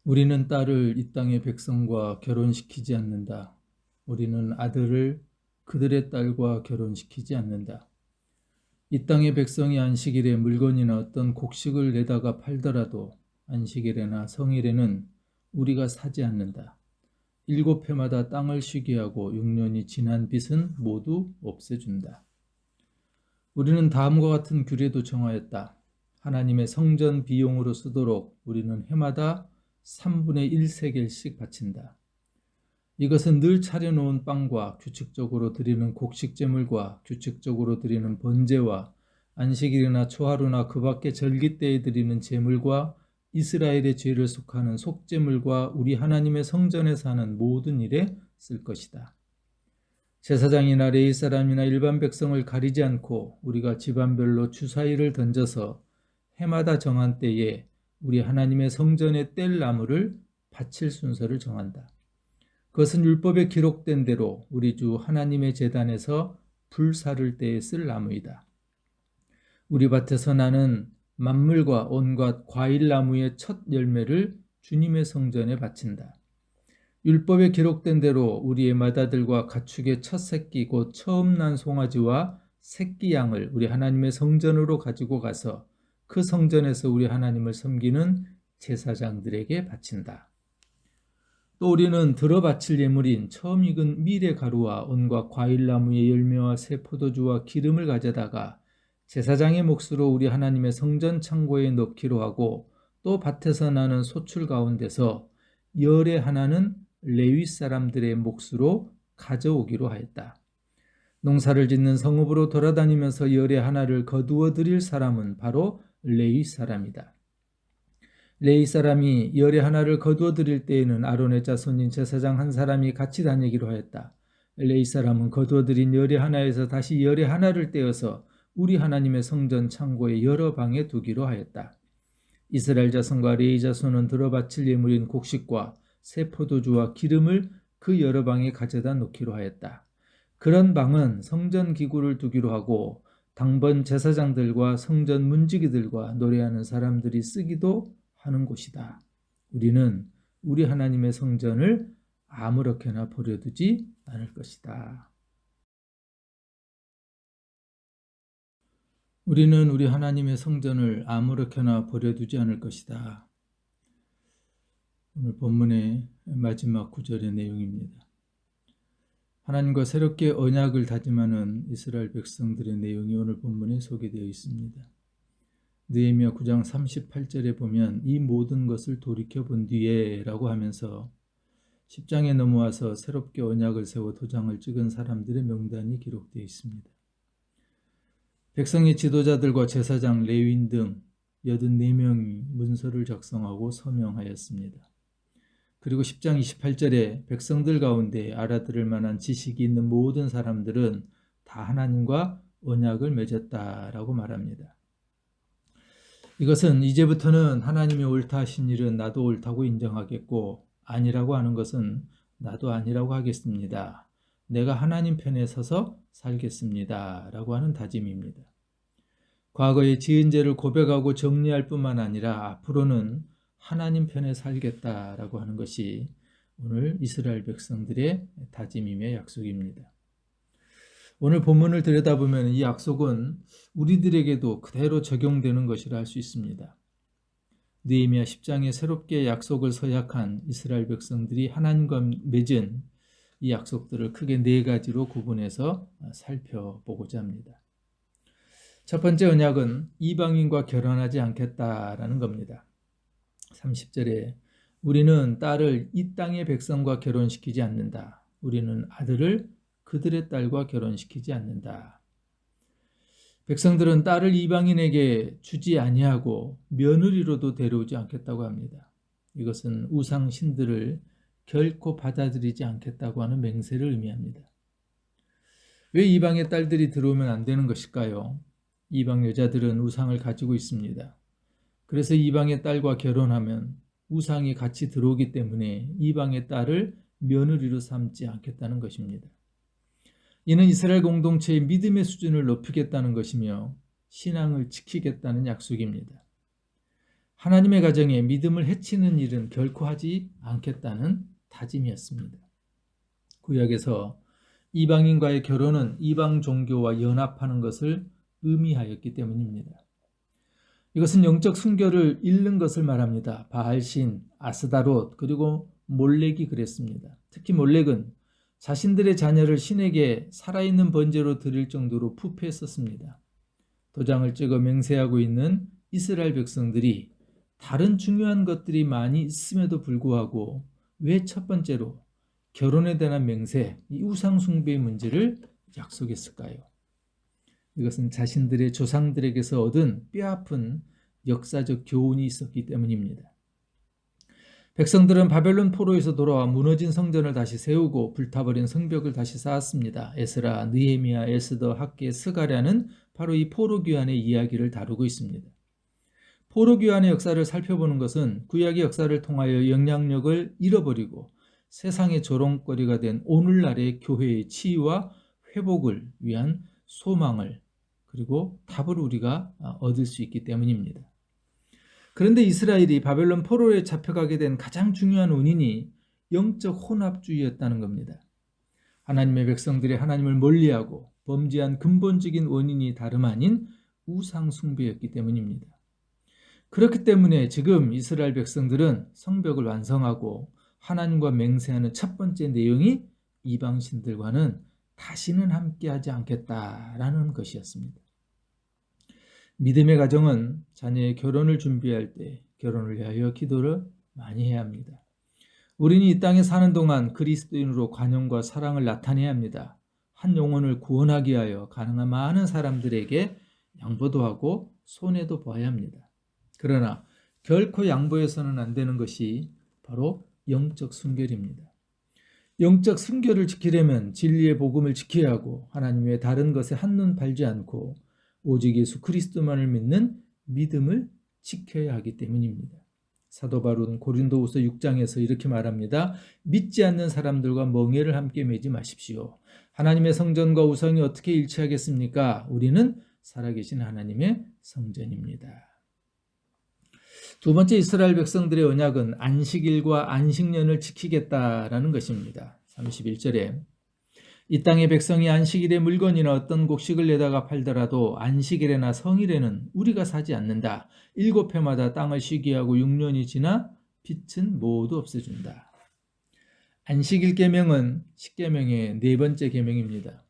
우리는 딸을 이 땅의 백성과 결혼시키지 않는다. 우리는 아들을 그들의 딸과 결혼시키지 않는다. 이 땅의 백성이 안식일에 물건이나 어떤 곡식을 내다가 팔더라도 안식일에나 성일에는 우리가 사지 않는다. 7해마다 땅을 쉬게 하고 6년이 지난 빚은 모두 없애준다. 우리는 다음과 같은 규례도 정하였다. 하나님의 성전 비용으로 쓰도록 우리는 해마다 3분의 1세겔씩 바친다. 이것은 늘 차려놓은 빵과 규칙적으로 드리는 곡식 제물과 규칙적으로 드리는 번제와 안식일이나 초하루나 그 밖의 절기 때에 드리는 제물과 이스라엘의 죄를 속하는 속제물과 우리 하나님의 성전에서 하는 모든 일에 쓸 것이다. 제사장이나 레위 사람이나 일반 백성을 가리지 않고 우리가 집안별로 주사위를 던져서 해마다 정한 때에 우리 하나님의 성전에 뗄 나무를 바칠 순서를 정한다. 그것은 율법에 기록된 대로 우리 주 하나님의 제단에서 불 사를 때에 쓸 나무이다. 우리 밭에서 나는 만물과 온갖 과일 나무의 첫 열매를 주님의 성전에 바친다. 율법에 기록된 대로 우리의 맏아들과 가축의 첫 새끼 곧 처음 난 송아지와 새끼 양을 우리 하나님의 성전으로 가지고 가서 그 성전에서 우리 하나님을 섬기는 제사장들에게 바친다. 또 우리는 들어 바칠 예물인 처음 익은 밀의 가루와 온갖 과일나무의 열매와 새 포도주와 기름을 가져다가 제사장의 몫으로 우리 하나님의 성전 창고에 넣기로 하고, 또 밭에서 나는 소출 가운데서 열의 하나는 레위 사람들의 몫으로 가져오기로 하였다. 농사를 짓는 성읍으로 돌아다니면서 열의 하나를 거두어 드릴 사람은 바로 레위 사람이다. 레위 사람이 열의 하나를 거두어 드릴 때에는 아론의 자손인 제사장 한 사람이 같이 다니기로 하였다. 레위 사람은 거두어 드린 열의 하나에서 다시 열의 하나를 떼어서 우리 하나님의 성전 창고의 여러 방에 두기로 하였다. 이스라엘 자손과 레위 자손은 들어 바칠 예물인 곡식과 새 포도주와 기름을 그 여러 방에 가져다 놓기로 하였다. 그런 방은 성전 기구를 두기로 하고 당번 제사장들과 성전 문지기들과 노래하는 사람들이 쓰기도 하는 곳이다. 우리는 우리 하나님의 성전을 아무렇게나 버려두지 않을 것이다. 우리는 우리 하나님의 성전을 아무렇게나 버려두지 않을 것이다. 오늘 본문의 마지막 구절의 내용입니다. 하나님과 새롭게 언약을 다짐하는 이스라엘 백성들의 내용이 오늘 본문에 소개되어 있습니다. 느헤미야 9장 38절에 보면 이 모든 것을 돌이켜본 뒤에 라고 하면서 10장에 넘어와서 새롭게 언약을 세워 도장을 찍은 사람들의 명단이 기록되어 있습니다. 백성의 지도자들과 제사장, 레위인 등 84명이 문서를 작성하고 서명하였습니다. 그리고 10장 28절에 백성들 가운데 알아들을 만한 지식이 있는 모든 사람들은 다 하나님과 언약을 맺었다라고 말합니다. 이것은 이제부터는 하나님이 옳다 하신 일은 나도 옳다고 인정하겠고, 아니라고 하는 것은 나도 아니라고 하겠습니다. 내가 하나님 편에 서서 살겠습니다 라고 하는 다짐입니다. 과거의 지은 죄를 고백하고 정리할 뿐만 아니라 앞으로는 하나님 편에 살겠다라고 하는 것이 오늘 이스라엘 백성들의 다짐이며 약속입니다. 오늘 본문을 들여다보면 이 약속은 우리들에게도 그대로 적용되는 것이라 할 수 있습니다. 느헤미야 10장에 새롭게 약속을 서약한 이스라엘 백성들이 하나님과 맺은 이 약속들을 크게 4가지로 구분해서 살펴보고자 합니다. 첫 번째 언약은 이방인과 결혼하지 않겠다라는 겁니다. 30절에 우리는 딸을 이 땅의 백성과 결혼시키지 않는다. 우리는 아들을 그들의 딸과 결혼시키지 않는다. 백성들은 딸을 이방인에게 주지 아니하고 며느리로도 데려오지 않겠다고 합니다. 이것은 우상 신들을 결코 받아들이지 않겠다고 하는 맹세를 의미합니다. 왜 이방의 딸들이 들어오면 안 되는 것일까요? 이방 여자들은 우상을 가지고 있습니다. 그래서 이방의 딸과 결혼하면 우상이 같이 들어오기 때문에 이방의 딸을 며느리로 삼지 않겠다는 것입니다. 이는 이스라엘 공동체의 믿음의 수준을 높이겠다는 것이며 신앙을 지키겠다는 약속입니다. 하나님의 가정에 믿음을 해치는 일은 결코 하지 않겠다는 다짐이었습니다. 구약에서 이방인과의 결혼은 이방 종교와 연합하는 것을 의미하였기 때문입니다. 이것은 영적 순결을 잃는 것을 말합니다. 바알신, 아스다롯, 그리고 몰렉이 그랬습니다. 특히 몰렉은 자신들의 자녀를 신에게 살아있는 번제로 드릴 정도로 부패했었습니다. 도장을 찍어 맹세하고 있는 이스라엘 백성들이 다른 중요한 것들이 많이 있음에도 불구하고 왜 첫 번째로 결혼에 대한 맹세, 이 우상 숭배의 문제를 약속했을까요? 이것은 자신들의 조상들에게서 얻은 뼈아픈 역사적 교훈이 있었기 때문입니다. 백성들은 바벨론 포로에서 돌아와 무너진 성전을 다시 세우고 불타버린 성벽을 다시 쌓았습니다. 에스라, 느헤미야, 에스더, 학개, 스가랴는 바로 이 포로 귀환의 이야기를 다루고 있습니다. 포로 귀환의 역사를 살펴보는 것은 구약의 역사를 통하여 영향력을 잃어버리고 세상의 조롱거리가 된 오늘날의 교회의 치유와 회복을 위한 소망을 그리고 답을 우리가 얻을 수 있기 때문입니다. 그런데 이스라엘이 바벨론 포로에 잡혀가게 된 가장 중요한 원인이 영적 혼합주의였다는 겁니다. 하나님의 백성들이 하나님을 멀리하고 범죄한 근본적인 원인이 다름 아닌 우상 숭배였기 때문입니다. 그렇기 때문에 지금 이스라엘 백성들은 성벽을 완성하고 하나님과 맹세하는 첫 번째 내용이 이방신들과는 다시는 함께하지 않겠다라는 것이었습니다. 믿음의 가정은 자녀의 결혼을 준비할 때 결혼을 위하여 기도를 많이 해야 합니다. 우리는 이 땅에 사는 동안 그리스도인으로 관용과 사랑을 나타내야 합니다. 한 영혼을 구원하기 위하여 가능한 많은 사람들에게 양보도 하고 손해도 봐야 합니다. 그러나 결코 양보해서는 안 되는 것이 바로 영적 순결입니다. 영적 순결을 지키려면 진리의 복음을 지켜야 하고 하나님 외 다른 것에 한눈 팔지 않고 오직 예수 그리스도만을 믿는 믿음을 지켜야 하기 때문입니다. 사도 바울은 고린도후서 6장에서 이렇게 말합니다. 믿지 않는 사람들과 멍에를 함께 매지 마십시오. 하나님의 성전과 우상이 어떻게 일치하겠습니까? 우리는 살아계신 하나님의 성전입니다. 두 번째 이스라엘 백성들의 언약은 안식일과 안식년을 지키겠다라는 것입니다. 31절에 이 땅의 백성이 안식일에 물건이나 어떤 곡식을 내다가 팔더라도 안식일에나 성일에는 우리가 사지 않는다. 7해마다 땅을 쉬게 하고 6년이 지나 빛은 모두 없애준다. 안식일 계명은 십계명의 네 번째 계명입니다.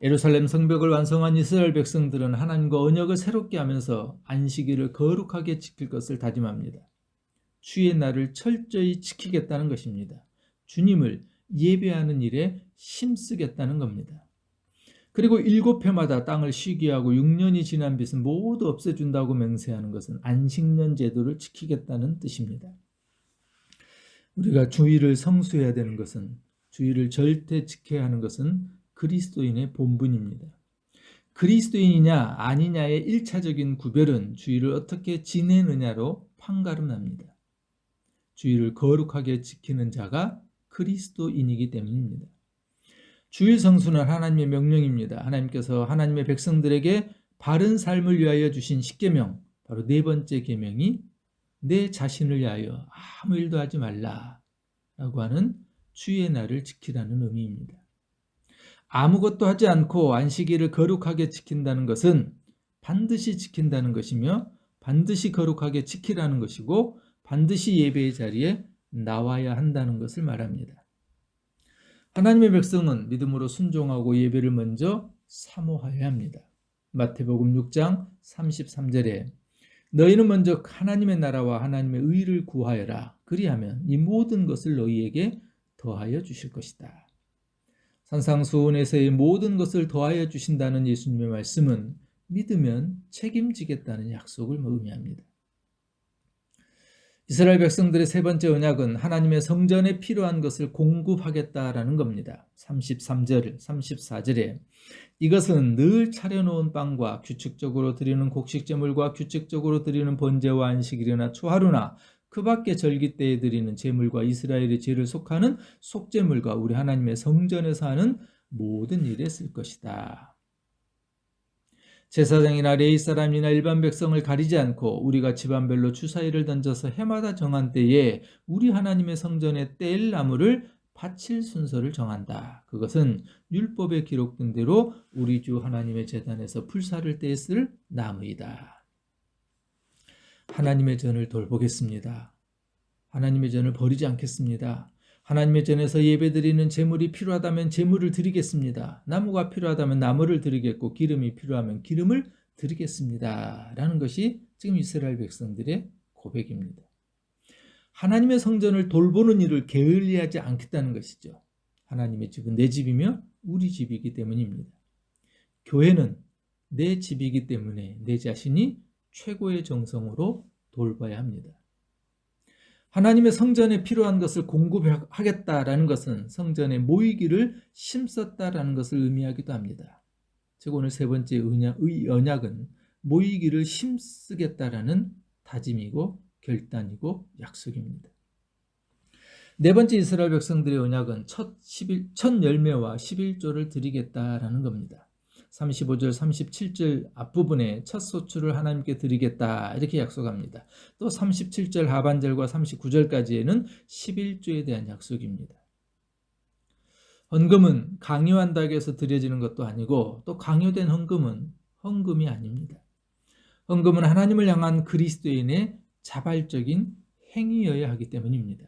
예루살렘 성벽을 완성한 이스라엘 백성들은 하나님과 언약을 새롭게 하면서 안식일을 거룩하게 지킬 것을 다짐합니다. 주의 날을 철저히 지키겠다는 것입니다. 주님을 예배하는 일에 힘쓰겠다는 겁니다. 그리고 7해마다 땅을 쉬게 하고 6년이 지난 빛은 모두 없애준다고 맹세하는 것은 안식년 제도를 지키겠다는 뜻입니다. 우리가 주일을 성수해야 되는 것은 주일을 절대 지켜야 하는 것은 그리스도인의 본분입니다. 그리스도인이냐 아니냐의 1차적인 구별은 주일을 어떻게 지내느냐로 판가름납니다. 주일을 거룩하게 지키는 자가 그리스도인이기 때문입니다. 주일 성수는 하나님의 명령입니다. 하나님께서 하나님의 백성들에게 바른 삶을 위하여 주신 십계명, 바로 네 번째 계명이 내 자신을 위하여 아무 일도 하지 말라라고 하는 주의 날을 지키라는 의미입니다. 아무것도 하지 않고 안식일을 거룩하게 지킨다는 것은 반드시 지킨다는 것이며 반드시 거룩하게 지키라는 것이고 반드시 예배의 자리에 나와야 한다는 것을 말합니다. 하나님의 백성은 믿음으로 순종하고 예배를 먼저 사모하여야 합니다. 마태복음 6장 33절에 너희는 먼저 하나님의 나라와 하나님의 의를 구하여라. 그리하면 이 모든 것을 너희에게 더하여 주실 것이다. 산상수훈에서의 모든 것을 더하여 주신다는 예수님의 말씀은 믿으면 책임지겠다는 약속을 의미합니다. 이스라엘 백성들의 세 번째 언약은 하나님의 성전에 필요한 것을 공급하겠다라는 겁니다. 33절, 34절에 이것은 늘 차려놓은 빵과 규칙적으로 드리는 곡식제물과 규칙적으로 드리는 번제와 안식일이나 초하루나 그 밖에 절기 때에 드리는 제물과 이스라엘의 죄를 속하는 속제물과 우리 하나님의 성전에서 하는 모든 일에 쓸 것이다. 제사장이나 레위 사람이나 일반 백성을 가리지 않고 우리가 집안별로 주사위를 던져서 해마다 정한 때에 우리 하나님의 성전에 뗄 나무를 바칠 순서를 정한다. 그것은 율법에 기록된 대로 우리 주 하나님의 제단에서 불사를 떼었을 나무이다. 하나님의 전을 돌보겠습니다. 하나님의 전을 버리지 않겠습니다. 하나님의 전에서 예배드리는 제물이 필요하다면 제물을 드리겠습니다. 나무가 필요하다면 나무를 드리겠고 기름이 필요하면 기름을 드리겠습니다. 라는 것이 지금 이스라엘 백성들의 고백입니다. 하나님의 성전을 돌보는 일을 게을리하지 않겠다는 것이죠. 하나님의 집은 내 집이며 우리 집이기 때문입니다. 교회는 내 집이기 때문에 내 자신이 최고의 정성으로 돌봐야 합니다. 하나님의 성전에 필요한 것을 공급하겠다라는 것은 성전에 모이기를 심썼다라는 것을 의미하기도 합니다. 즉 오늘 세 번째 언약은 모이기를 힘쓰겠다라는 다짐이고 결단이고 약속입니다. 네 번째 이스라엘 백성들의 언약은 첫 열매와 11조를 드리겠다라는 겁니다. 35절, 37절 앞부분에 첫 소출을 하나님께 드리겠다 이렇게 약속합니다. 또 37절 하반절과 39절까지에는 11조에 대한 약속입니다. 헌금은 강요한다고 해서 드려지는 것도 아니고 또 강요된 헌금은 헌금이 아닙니다. 헌금은 하나님을 향한 그리스도인의 자발적인 행위여야 하기 때문입니다.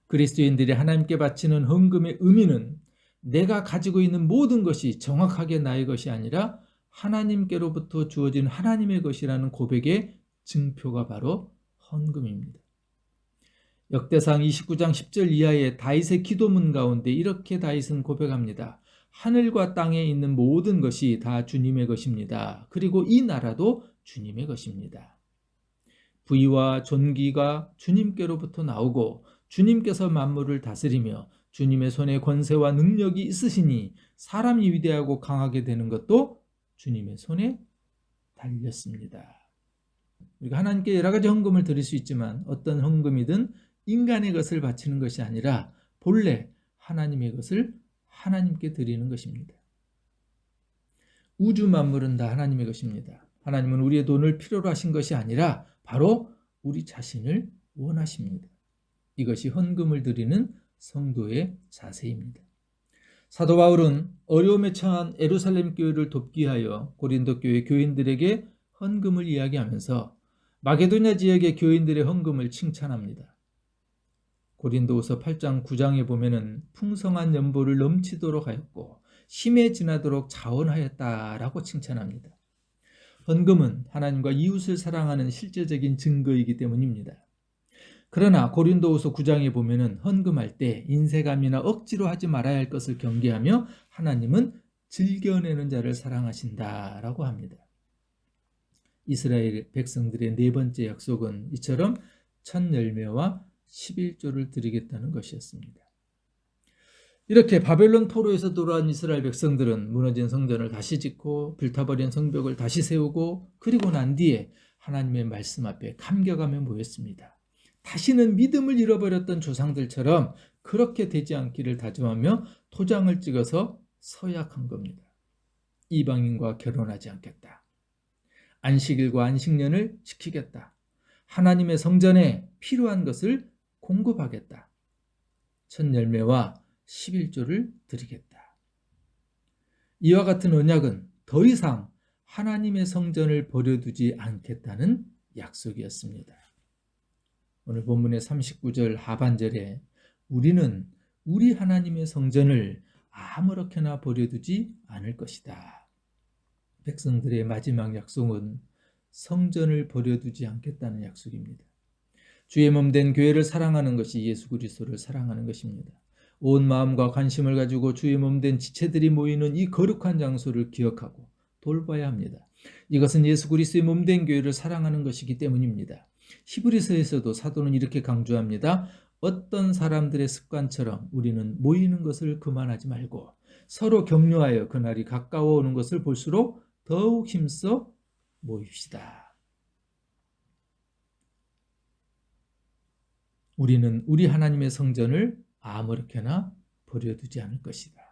그리스도인들이 하나님께 바치는 헌금의 의미는 내가 가지고 있는 모든 것이 정확하게 나의 것이 아니라 하나님께로부터 주어진 하나님의 것이라는 고백의 증표가 바로 헌금입니다. 역대상 29장 10절 이하의 다윗의 기도문 가운데 이렇게 다윗은 고백합니다. 하늘과 땅에 있는 모든 것이 다 주님의 것입니다. 그리고 이 나라도 주님의 것입니다. 부위와 존귀가 주님께로부터 나오고 주님께서 만물을 다스리며 주님의 손에 권세와 능력이 있으시니 사람이 위대하고 강하게 되는 것도 주님의 손에 달렸습니다. 우리가 하나님께 여러 가지 헌금을 드릴 수 있지만 어떤 헌금이든 인간의 것을 바치는 것이 아니라 본래 하나님의 것을 하나님께 드리는 것입니다. 우주 만물은 다 하나님의 것입니다. 하나님은 우리의 돈을 필요로 하신 것이 아니라 바로 우리 자신을 원하십니다. 이것이 헌금을 드리는 성도의 자세입니다. 사도 바울은 어려움에 처한 예루살렘 교회를 돕기 위하여 고린도 교회 교인들에게 헌금을 이야기하면서 마게도냐 지역의 교인들의 헌금을 칭찬합니다. 고린도후서 8장 9장에 보면은 풍성한 연보를 넘치도록 하였고 심에 지나도록 자원하였다라고 칭찬합니다. 헌금은 하나님과 이웃을 사랑하는 실제적인 증거이기 때문입니다. 그러나 고린도후서 9장에 보면은 헌금할 때 인색함이나 억지로 하지 말아야 할 것을 경계하며 하나님은 즐겨내는 자를 사랑하신다라고 합니다. 이스라엘 백성들의 네 번째 약속은 이처럼 첫 열매와 11조를 드리겠다는 것이었습니다. 이렇게 바벨론 포로에서 돌아온 이스라엘 백성들은 무너진 성전을 다시 짓고 불타버린 성벽을 다시 세우고 그리고 난 뒤에 하나님의 말씀 앞에 감격하며 모였습니다. 다시는 믿음을 잃어버렸던 조상들처럼 그렇게 되지 않기를 다짐하며 도장을 찍어서 서약한 겁니다. 이방인과 결혼하지 않겠다. 안식일과 안식년을 지키겠다. 하나님의 성전에 필요한 것을 공급하겠다. 첫 열매와 11조를 드리겠다. 이와 같은 언약은 더 이상 하나님의 성전을 버려두지 않겠다는 약속이었습니다. 오늘 본문의 39절 하반절에 우리는 우리 하나님의 성전을 아무렇게나 버려두지 않을 것이다. 백성들의 마지막 약속은 성전을 버려두지 않겠다는 약속입니다. 주의 몸된 교회를 사랑하는 것이 예수 그리스도를 사랑하는 것입니다. 온 마음과 관심을 가지고 주의 몸된 지체들이 모이는 이 거룩한 장소를 기억하고 돌봐야 합니다. 이것은 예수 그리스도의 몸된 교회를 사랑하는 것이기 때문입니다. 히브리서에서도 사도는 이렇게 강조합니다. 어떤 사람들의 습관처럼 우리는 모이는 것을 그만하지 말고 서로 격려하여 그날이 가까워오는 것을 볼수록 더욱 힘써 모입시다. 우리는 우리 하나님의 성전을 아무렇게나 버려두지 않을 것이다.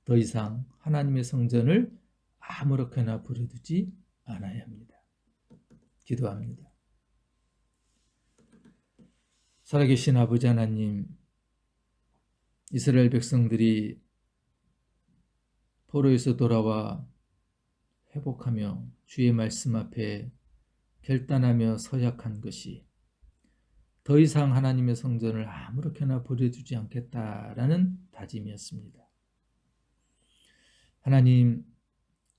더 이상 하나님의 성전을 아무렇게나 버려두지 않아야 합니다. 기도합니다. 살아계신 아버지 하나님, 이스라엘 백성들이 포로에서 돌아와 회복하며 주의 말씀 앞에 결단하며 서약한 것이 더 이상 하나님의 성전을 아무렇게나 버려두지 않겠다라는 다짐이었습니다. 하나님,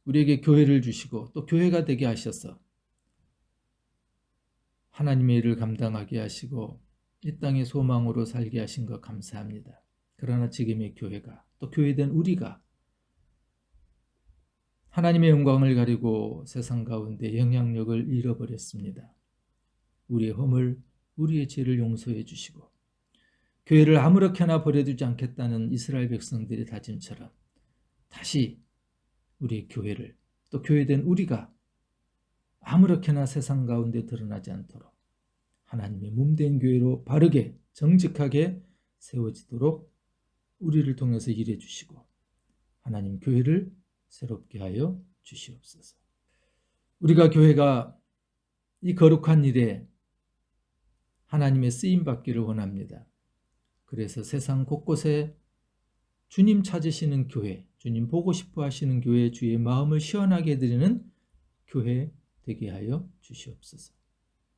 우리에게 교회를 주시고 또 교회가 되게 하셔서 하나님의 일을 감당하게 하시고 이 땅의 소망으로 살게 하신 것 감사합니다. 그러나 지금의 교회가 또 교회된 우리가 하나님의 영광을 가리고 세상 가운데 영향력을 잃어버렸습니다. 우리의 허물, 우리의 죄를 용서해 주시고 교회를 아무렇게나 버려두지 않겠다는 이스라엘 백성들의 다짐처럼 다시 우리의 교회를 또 교회된 우리가 아무렇게나 세상 가운데 드러나지 않도록 하나님의 몸된 교회로 바르게 정직하게 세워지도록 우리를 통해서 일해 주시고 하나님 교회를 새롭게 하여 주시옵소서. 우리가 교회가 이 거룩한 일에 하나님의 쓰임 받기를 원합니다. 그래서 세상 곳곳에 주님 찾으시는 교회, 주님 보고 싶어 하시는 교회, 주의 마음을 시원하게 해드리는 교회 되게 하여 주시옵소서.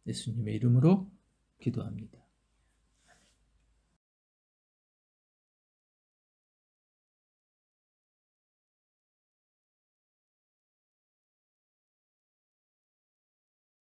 예수님의 이름으로 기도합니다.